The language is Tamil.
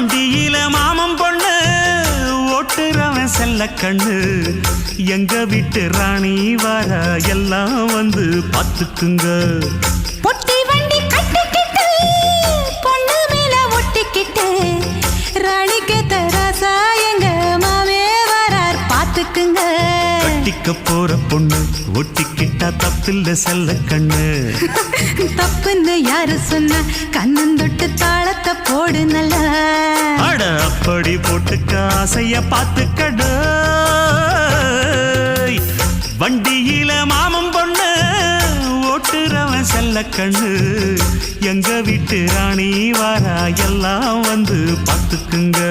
வண்டியில மாமன் பொண்ணு ஓட்டுறவன் செல்ல கண்ணு எங்க வீட்டு ராணி வர எல்லாம் வந்து பார்த்துக்குங்க பொட்டி வண்டி கட்டிக்கிட்டு பொண்ணு மேல ஒட்டிக்கிட்டு ராணிக்கு தராசா எங்க மாமே வரார் பார்த்துக்குங்க கட்டிக்க போற பொண்ணு ஒட்டிக்கிட்டா தப்பில்ல செல்ல கண்ணு தப்புன்னு யாரு சொன்ன கண்ணந்தொட்டு தாளத்தை போடு நல்லா அட அப்படி போட்டுக்க ஆசைய பார்த்துக்கடு வண்டியில மாமன் பொண்ணு ஓட்டுறவன் செல்ல கண்ணு எங்க வீட்டு ராணி வாரா எல்லாம் வந்து பார்த்துக்குங்க